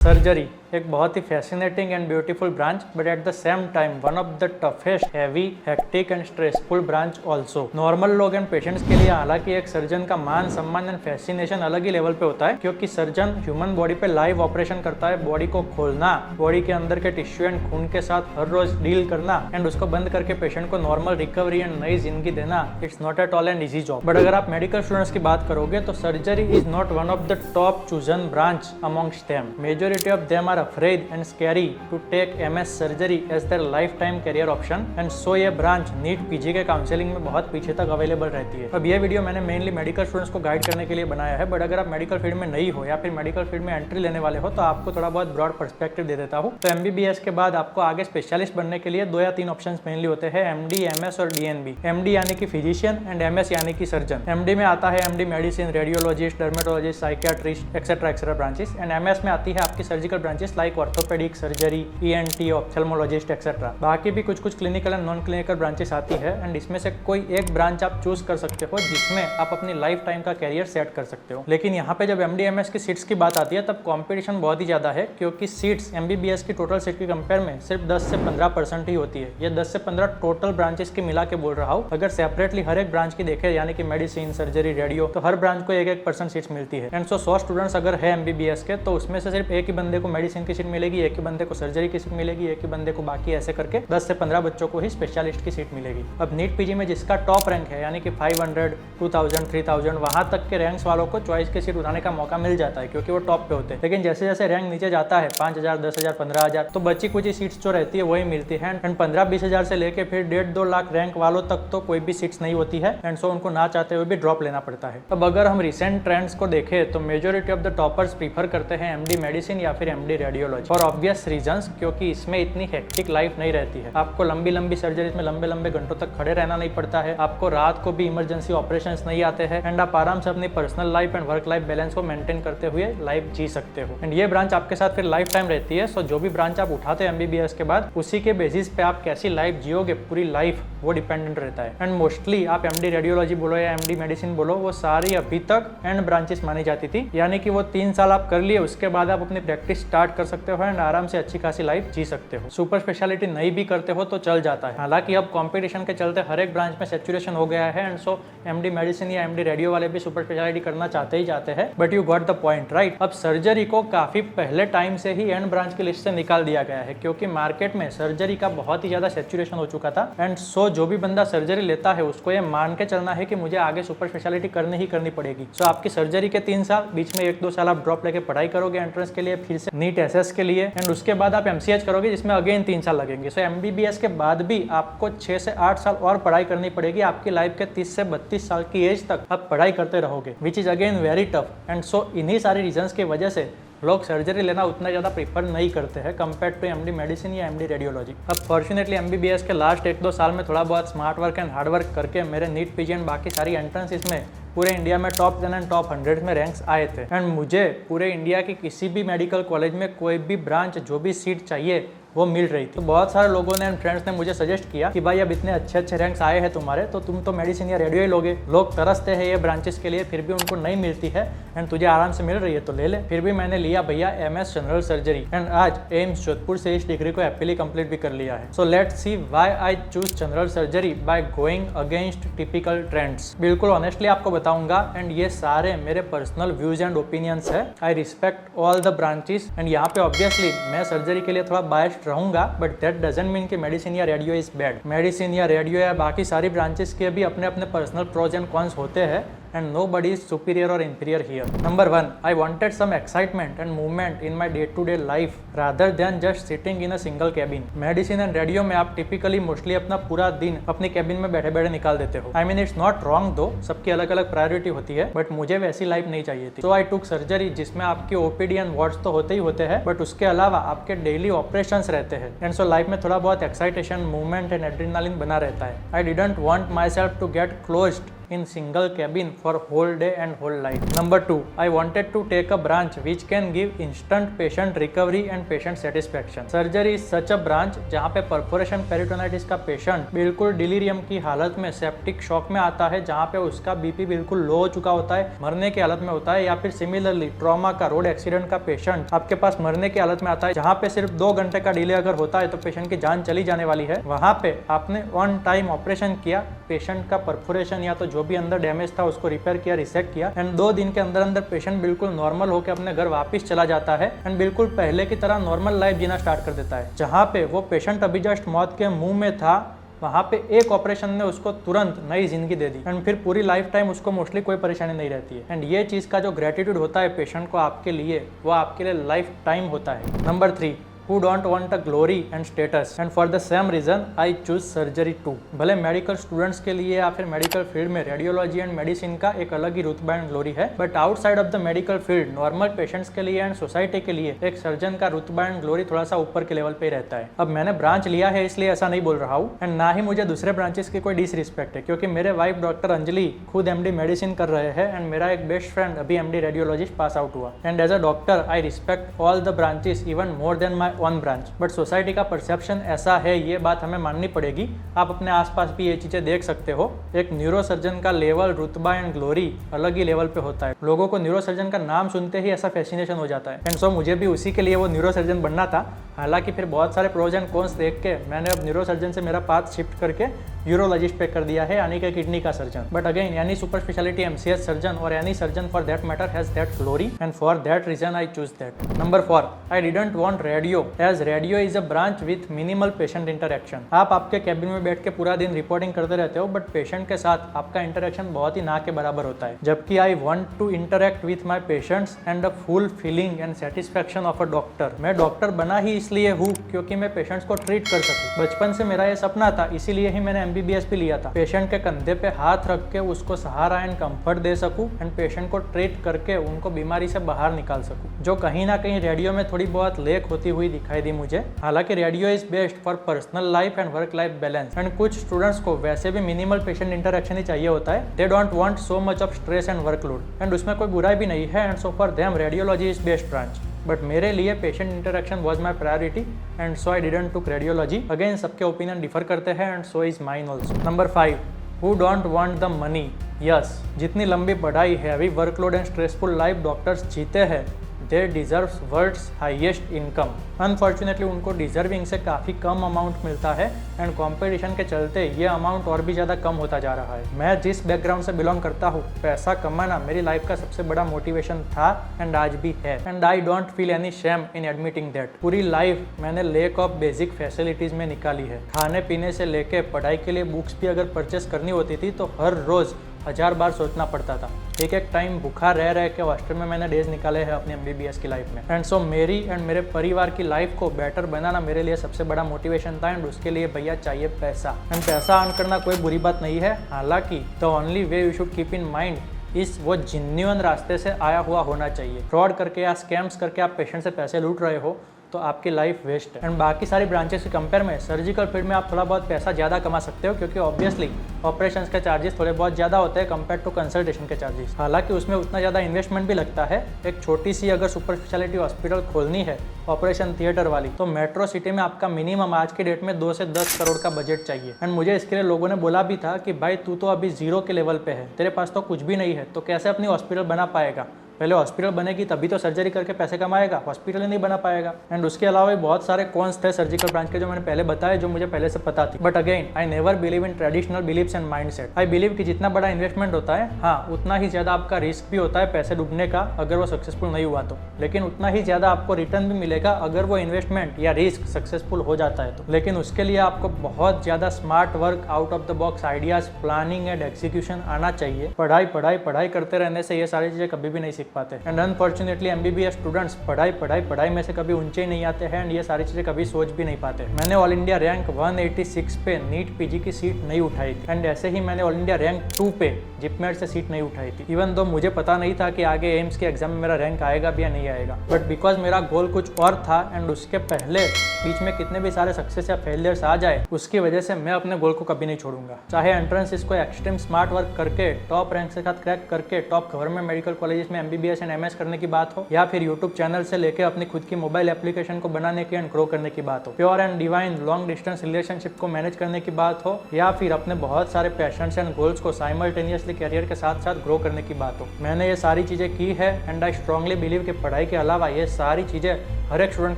Surgery एक बहुत ही fascinating and beautiful branch, but at the same time one of the toughest, heavy, hectic and stressful branch also. Normal लोग and patients के लिए हालांकि एक सर्जन का मान सम्मान एंड फैसिनेशन अलग ही लेवल पे होता है, क्योंकि सर्जन ह्यूमन बॉडी पे लाइव ऑपरेशन करता है। बॉडी को खोलना, बॉडी के अंदर के टिश्यू एंड खून के साथ हर रोज डील करना एंड उसको बंद करके पेशेंट को नॉर्मल रिकवरी एंड नई जिंदगी देना, it's not at all an easy job. But अगर आप मेडिकल स्टूडेंट्स की बात करोगे तो surgery is not one of the top chosen branch amongst them. Majority of them are afraid and scary to take MS surgery as their lifetime career option, and so ये branch NEET PG के counselling में बहुत पीछे तक available रहती है। अब ये वीडियो मैंने मेनली मेडिकल स्टूडेंट्स को गाइड करने के लिए बनाया है, बट अगर आप मेडिकल फील्ड में नहीं हो या फिर मेडिकल फील्ड में एंट्री लेने वाले हो तो आपको थोड़ा बहुत ब्रॉड पर्सपेक्टिव दे देता हूँ। तो MBBS के बाद आपको आगे स्पेशलिस्ट बनने के लिए 2 या 3 ऑप्शन मेनली होते हैं, MD, MS और DNB। MD यानी कि फिजिशियन एंड MS यानी कि सर्जन। MD में आता है MD medicine, radiologist, dermatologist, psychiatrist etcetera branches, and MS में आती है आपकी surgical branches like orthopaedic surgery, ENT, ophthalmologist etcetera. बाकी भी कुछ clinical and non clinical branches आती है, एंड इसमें से कोई एक ब्रांच आप चूज कर सकते हो जिसमें आप अपनी लाइफ टाइम का कैरियर सेट कर सकते हो। लेकिन यहाँ पे जब MD MS की सीट्स की बात आती है तब कंपटीशन बहुत ही ज्यादा है, क्योंकि सीट्स MBBS की टोटल सीट की कंपेयर में सिर्फ 10 से 15% ही होती है। ये 10 से 15 टोटल ब्रांचेस की मिला के बोल रहा हूँ। अगर सेपरेटली हर एक ब्रांच की देखे, यानी कि मेडिसिन, सर्जरी, रेडियो, तो हर ब्रांच को 1% सीट्स मिलती है। एंड सो 100 स्टूडेंट्स अगर है MBBS के, तो उसमें से सिर्फ एक ही बंदे को मेडिसिन की सीट मिलेगी, एक ही बंदे को सर्जरी की सीट मिलेगी, एक ही बंदे को बाकी, ऐसे करके 10 से 15 बच्चों को ही स्पेशलिस्ट की सीट मिलेगी। अब नीट पीजी में जिसका टॉप रैंक है, यानी कि 500, 2000, 3000, वहां तक के रैंक्स वालों को चॉइस की सीट उठाने का मौका मिल जाता है, क्योंकि वो टॉप पे होते हैं। लेकिन जैसे जैसे रैंक नीचे जाता है 5000, 10000, 15000, तो बची कुछ सीट्स जो रहती है वही मिलती है। एंड 15-20 हजार से लेके फिर 1.5-2 लाख रैंक वालों तक तो कोई भी सीट्स नहीं होती है, एंड सो उनको ना चाहते हुए भी ड्रॉप लेना पड़ता है। अब अगर हम रिसेंट ट्रेंड्स को देखें तो majority of the toppers prefer करते हैं MD मेडिसिन या फिर MD radiology, for obvious reasons, क्योंकि इसमें इतनी हेक्टिक लाइफ नहीं रहती है। आपको लंबी सर्जरीज में लंबे घंटों तक खड़े रहना नहीं पड़ता है, आपको रात को भी इमरजेंसी ऑपरेशंस नहीं आते हैं, एंड आप आराम से अपनी personal life and work life balance को मेंटेन करते हुए लाइफ जी सकते हो। एंड ये ब्रांच आपके साथ फिर लाइफ टाइम रहती है। सो जो भी ब्रांच आप उठाते हैं MBBS के बाद, उसी के बेसिस पे आप कैसी लाइफ जियोगे पूरी लाइफ, वो डिपेंडेंट रहता है। एंड मोस्टली आप MD रेडियोलॉजी बोलो या MD मेडिसिन बोलो, वो सारी अभी तक एंड ब्रांचेस मानी जाती थी, यानी कि वो 3 साल आप कर लिए, उसके बाद आप अपनी प्रैक्टिस स्टार्ट कर सकते हो एंड आराम से अच्छी खासी लाइफ जी सकते हो। सुपर स्पेशलिटी नहीं भी करते हो तो चल जाता है। हालांकि अब कंपटीशन के चलते हर एक ब्रांच में सैचुरेशन हो गया है, एंड सो MD मेडिसिन या MD रेडियो वाले भी सुपर स्पेशलिटी करना चाहते ही चाहते हैं, but you got the point right. अब सर्जरी को काफी पहले टाइम से ही एंड ब्रांच की लिस्ट से निकाल दिया गया है, क्योंकि मार्केट में सर्जरी का बहुत ही ज्यादा सैचुरेशन हो चुका था। एंड सो जो भी बंदा सर्जरी लेता है उसको ये मान के चलना है कि मुझे आगे सुपर स्पेशलिटी करनी ही करनी पड़ेगी। सो आपकी सर्जरी के 3 साल, बीच में 1-2 साल आप ड्रॉप लेके पढ़ाई करोगे एंट्रेंस के लिए, फिर से नीट SS के लिए, एंड उसके बाद आप MCH करोगे जिसमें अगेन 3 साल लगेंगे। सो MBBS के बाद भी आपको 6 से 8 साल और पढ़ाई करनी पड़ेगी। आपकी लाइफ के 30 से 32 साल की एज तक आप पढ़ाई करते रहोगे, which is again very tough. And so इन्हीं सारी रीजंस की वजह से लोग सर्जरी लेना उतना ज़्यादा प्रीफर नहीं करते हैं कंपेयर टू MD मेडिसिन या MD रेडियोलॉजी। अब फॉर्चुनेटली MBBS के लास्ट 1-2 साल में थोड़ा बहुत smart work and hard work करके मेरे नीट पीजी एंड बाकी सारी एंट्रेंस इसमें पूरे इंडिया में टॉप 10 एंड टॉप 100 में रैंक्स आए थे। एंड मुझे पूरे इंडिया की किसी भी मेडिकल कॉलेज में कोई भी ब्रांच जो भी सीट चाहिए वो मिल रही थी। तो बहुत सारे लोगों ने एंड फ्रेंड्स ने मुझे सजेस्ट किया कि भाई अब इतने अच्छे रैंक्स आए हैं तुम्हारे, तो तुम तो मेडिसिन या रेडियो ही लोगे। लोग तरसते हैं ये ब्रांचेस के लिए, फिर भी उनको नहीं मिलती है, एंड तुझे आराम से मिल रही है तो ले ले। फिर भी मैंने लिया भैया MS जनरल सर्जरी, एंड आज एम्स जोधपुर से इस डिग्री को हैप्पीली कंप्लीट भी कर लिया है। So let's see why I choose general surgery by going against typical trends. बिल्कुल ऑनेस्टली आपको बताऊंगा, एंड ये सारे मेरे पर्सनल व्यूज एंड ओपिनियंस है। आई respect all the branches, and यहाँ पे ऑब्वियसली मैं सर्जरी के लिए थोड़ा बायस्ड रहूंगा, बट दैट डजंट मीन कि मेडिसिन या रेडियो इज बैड। मेडिसिन या रेडियो या बाकी सारी ब्रांचेस के भी अपने अपने पर्सनल प्रोज एंड कॉन्स होते हैं, and nobody is superior or inferior here. Number 1, I wanted some excitement and movement in my day-to-day life rather than just sitting in a single cabin. Medicine and radio में आप typically mostly अपना पूरा दिन अपनी cabin में बैठे बैठे निकाल देते हो। I mean it's not wrong though, सबकी अलग अलग प्रायोरिटी होती है, बट मुझे वैसी लाइफ नहीं चाहिए थी। So I took surgery जिसमें आपकी OPD and wards तो होते ही होते हैं, बट उसके अलावा आपके डेली ऑपरेशंस रहते हैं, एंड सो लाइफ में थोड़ा बहुत एक्साइटेशन, मूवमेंट एंड एड्रेनालिन बना रहता है। I didn't want myself to get closed in single cabin for whole day and whole life. Number 2, I wanted to take a branch which can give instant patient recovery and patient satisfaction. Surgery is such a branch जहाँ पे perforation peritonitis का patient बिल्कुल delirium की हालत में septic shock में आता है, जहाँ पे उसका बीपी बिल्कुल लो हो चुका होता है, मरने की हालत में होता है, या फिर सिमिलरली ट्रॉमा का रोड एक्सीडेंट का पेशेंट आपके पास मरने की हालत में आता है, जहाँ पे सिर्फ 2 घंटे का डिले अगर होता है तो पेशेंट की जान चली जाने वाली है। वहाँ पे आपने ऑन टाइम ऑपरेशन किया, पेशेंट का परफोरेशन या तो जो भी अंदर डैमेज था उसको रिपेयर किया, रिसेक्ट किया, एंड 2 दिन के अंदर अंदर पेशेंट बिल्कुल नॉर्मल होकर अपने घर वापस चला जाता है एंड बिल्कुल पहले की तरह नॉर्मल लाइफ जीना स्टार्ट कर देता है। जहाँ पे वो पेशेंट अभी जस्ट मौत के मुंह में था, वहाँ पे एक ऑपरेशन ने उसको तुरंत नई जिंदगी दे दी एंड फिर पूरी लाइफ टाइम उसको मोस्टली कोई परेशानी नहीं रहती है। एंड ये चीज़ का जो ग्रेटिट्यूड होता है पेशेंट को आपके लिए, वो आपके लिए लाइफ टाइम होता है। Number 3, who don't want a glory and status, and for the same reason I choose surgery too। भले मेडिकल स्टूडेंट्स के लिए या फिर मेडिकल फील्ड में रेडियोलॉजी एंड मेडिसिन का एक अलग ही रुतबा एंड ग्लोरी है, but outside of the medical field normal patients के लिए एंड सोसाइटी के लिए एक सर्जन का रुतबा एंड ग्लोरी थोड़ा सा ऊपर के लेवल पे ही रहता है। अब मैंने ब्रांच लिया है इसलिए ऐसा नहीं बोल रहा हूँ, एंड ना ही मुझे दूसरे ब्रांचेस की कोई डिसरिस्पेक्ट है, क्योंकि मेरे वाइफ डॉक्टर अंजलि खुद MD मेडिसिन कर रहे हैं एंड मेरा एक बेस्ट फ्रेंड अभी MD रेडियोलॉजिस्ट पास आउट हुआ। And as a doctor I respect all the branches even more than my own branch, but society का परसेप्शन ऐसा है, ये बात हमें माननी पड़ेगी। आप अपने आसपास भी ये चीजें देख सकते हो। एक न्यूरोसर्जन का लेवल, रुतबा एंड ग्लोरी अलग ही लेवल पे होता है। लोगों को न्यूरोसर्जन का नाम सुनते ही ऐसा फैसिनेशन हो जाता है, एंड सो मुझे भी उसी के लिए वो न्यूरोसर्जन बनना था। हालांकि फिर बहुत सारे प्रोज एंड कॉन्स देख के मैंने अब न्यूरोसर्जन से मेरा पाथ शिफ्ट करके यूरोलॉजिस्ट पे कर दिया है, यानी कि किडनी का surgeon. But again any super speciality MCH surgeon और any surgeon for that matter has that glory, and for that reason I choose that. Number 4, I didn't want radio as radio is a branch with minimal patient interaction. आप आपके cabin में बैठ के पूरा दिन reporting करते रहते हो, बट पेशेंट के साथ आपका इंटरेक्शन बहुत ही ना के बराबर होता है। जबकि I want to interact with my patients and a full feeling and satisfaction of a doctor. मैं डॉक्टर बना ही इसलिए हूँ क्योंकि मैं पेशेंट्स को ट्रीट कर सकूँ। बचपन से मेरा ये सपना था, इसीलिए ही मैंने MBBS भी लिया था। पेशेंट के कंधे पे हाथ रख के उसको सहारा एंड कंफर्ट दे सकूं एंड पेशेंट को ट्रीट करके उनको बीमारी से बाहर निकाल सकूं, जो कहीं ना कहीं रेडियो में थोड़ी बहुत लेक होती हुई दिखाई दी मुझे। हालांकि radio is best for personal life and work life balance, and कुछ स्टूडेंट्स को वैसे भी मिनिमल पेशेंट इंटरेक्शन ही चाहिए होता है। They don't want so much of stress and workload, and उसमें कोई बुराई भी नहीं है, and so for them radiology is best branch. But मेरे लिए patient interaction was my priority and so I didn't took radiology. Again सबके opinion differ करते हैं and so is mine also. Number 5, who don't want the money? Yes, जितनी लंबी पढ़ाई, heavy workload and stressful life doctors जीते हैं, they deserves world's highest income. Unfortunately उनको deserving से काफ़ी कम अमाउंट मिलता है एंड कंपटीशन के चलते ये अमाउंट और भी ज़्यादा कम होता जा रहा है। मैं जिस बैकग्राउंड से बिलोंग करता हूँ, पैसा कमाना मेरी लाइफ का सबसे बड़ा मोटिवेशन था एंड आज भी है, and I don't feel any shame in admitting that. पूरी लाइफ मैंने लेक ऑफ बेसिक फैसिलिटीज़ में निकाली है। खाने पीने से लेके पढ़ाई के लिए बुक्स भी अगर परचेस करनी होती थी तो हर रोज़ 1000 बार सोचना पड़ता था। एक टाइम भूखा रह के हॉस्टल में मैंने डेज निकाले हैं अपनी MBBS की लाइफ में, एंड सो मेरी एंड मेरे परिवार की लाइफ को बेटर बनाना मेरे लिए सबसे बड़ा मोटिवेशन था, एंड उसके लिए भैया चाहिए पैसा, एंड पैसा अर्न करना कोई बुरी बात नहीं है। हालांकि the only way you should keep in mind इस वो जेन्युइन रास्ते से आया हुआ होना चाहिए। फ्रॉड करके या स्कैम्स करके आप पेशेंट से पैसे लूट रहे हो तो आपकी लाइफ वेस्ट है। एंड बाकी सारी ब्रांचेस के कंपेयर में सर्जिकल फील्ड में आप थोड़ा बहुत पैसा ज़्यादा कमा सकते हो, क्योंकि ऑब्वियसली ऑपरेशंस के चार्जेस थोड़े बहुत ज़्यादा होते हैं कंपेयर टू कंसल्टेशन के चार्जेस। हालांकि उसमें उतना ज़्यादा इन्वेस्टमेंट भी लगता है। एक छोटी सी अगर सुपर स्पेशलिटी हॉस्पिटल खोलनी है ऑपरेशन थिएटर वाली, तो मेट्रो सिटी में आपका मिनिमम आज की डेट में 2 से 10 करोड़ का बजट चाहिए। एंड मुझे इसके लिए लोगों ने बोला भी था कि भाई तू तो अभी 0 के लेवल पे है, तेरे पास तो कुछ भी नहीं है, तो कैसे अपनी हॉस्पिटल बना पाएगा? पहले हॉस्पिटल बनेगी तभी तो सर्जरी करके पैसे कमाएगा, हॉस्पिटल ही नहीं बना पाएगा। एंड उसके अलावा भी बहुत सारे कॉन्स थे सर्जिकल ब्रांच के जो मैंने पहले बताए, जो मुझे पहले से पता थी। But again I never believe in traditional beliefs and mindset. I believe कि जितना बड़ा इन्वेस्टमेंट होता है, हाँ उतना ही ज़्यादा आपका रिस्क भी होता है पैसे डूबने का अगर वो सक्सेसफुल नहीं हुआ तो, लेकिन उतना ही ज़्यादा आपको रिटर्न भी मिलेगा अगर वो इन्वेस्टमेंट या रिस्क सक्सेसफुल हो जाता है तो। लेकिन उसके लिए आपको बहुत ज़्यादा smart work, out of the box ideas, planning and execution आना चाहिए। पढ़ाई पढ़ाई पढ़ाई करते रहने से ये सारी चीज़ें कभी भी नहीं सीख पाते। एंड अनफॉर्चुनेटली एमबीबीएस स्टूडेंट्स पढ़ाई में से कभी ऊंचे नहीं आते हैं एंड ये सारी चीजें कभी सोच भी नहीं पाते। मैंने ऑल इंडिया रैंक 186 पे नीट पीजी की सीट नहीं उठाई थी एंड ऐसे ही मैंने ऑल इंडिया रैंक 2 पे जिपमेट से सीट नहीं उठाई थी, इवन दो मुझे पता नहीं था कि आगे एम्स के एग्जाम में मेरा रैंक आएगा भी या नहीं आएगा। बट बिकॉज मेरा गोल कुछ और था एंड उसके पहले बीच में कितने भी सारे सक्सेस या फेलियर्स आ जाए उसकी वजह से मैं अपने गोल को कभी नहीं छोड़ूंगा। चाहे एंट्रेंस इसको एक्सट्रीम स्मार्ट वर्क करके टॉप रैंक के साथ क्रैक करके टॉप गवर्नमेंट मेडिकल कॉलेजेस में एमबीबीएस एंड एमएस करने की बात हो, या फिर यूट्यूब चैनल से लेकर अपनी खुद की मोबाइल एप्लीकेशन को बनाने की एंड ग्रो करने की बात हो, pure and divine long distance relationship को मैनेज करने की बात हो, या फिर अपने बहुत सारे पैशंस एंड गोल्स को साइमल्टेनियसली करियर के साथ साथ ग्रो करने की बात हो, मैंने ये सारी चीजें की है एंड आई स्ट्रांगली बिलीव कि पढ़ाई के अलावा ये सारी चीजें हर एक स्टूडेंट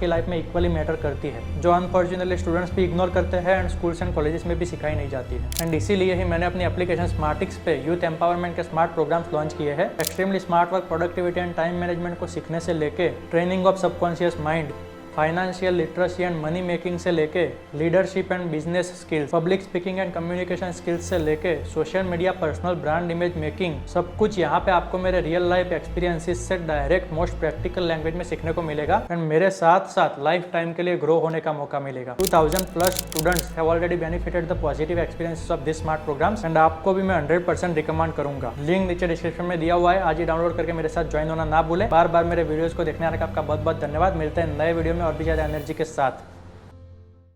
की लाइफ में इक्वली मैटर करती है, जो अनफॉर्चुनेटली स्टूडेंट्स भी इग्नोर करते हैं एंड स्कूल्स एंड कॉलेजेस में भी सिखाई नहीं जाती है। एंड इसीलिए ही मैंने अपनी एप्लीकेशन स्मार्टिक्स पे यूथ एम्पावरमेंट के स्मार्ट प्रोग्राम्स लॉन्च किए हैं। Extremely smart work, productivity and time management को सीखने से लेके training of subconscious mind, financial literacy and money making से लेके leadership and business skills, public speaking and communication skills से लेके social media, personal brand image making, सब कुछ यहाँ पे आपको मेरे रियल लाइफ एक्सपीरियंसेस से डायरेक्ट मोस्ट प्रैक्टिकल लैंग्वेज में सीखने को मिलेगा एंड मेरे साथ साथ लाइफ टाइम के लिए ग्रो होने का मौका मिलेगा। 2000+ students have already benefited the positive experiences of this smart programs and आपको भी मैं 100% रिकमेंड करूंगा। लिंक नीचे डिस्क्रिप्शन में दिया हुआ है, आज ही डाउनलोड करके मेरे साथ ज्वाइन होना ना भूले। बार बार मेरे वीडियोस को देखने आने का आपका बहुत बहुत धन्यवाद। मिलते हैं नए वीडियो में और भी ज्यादा एनर्जी के साथ।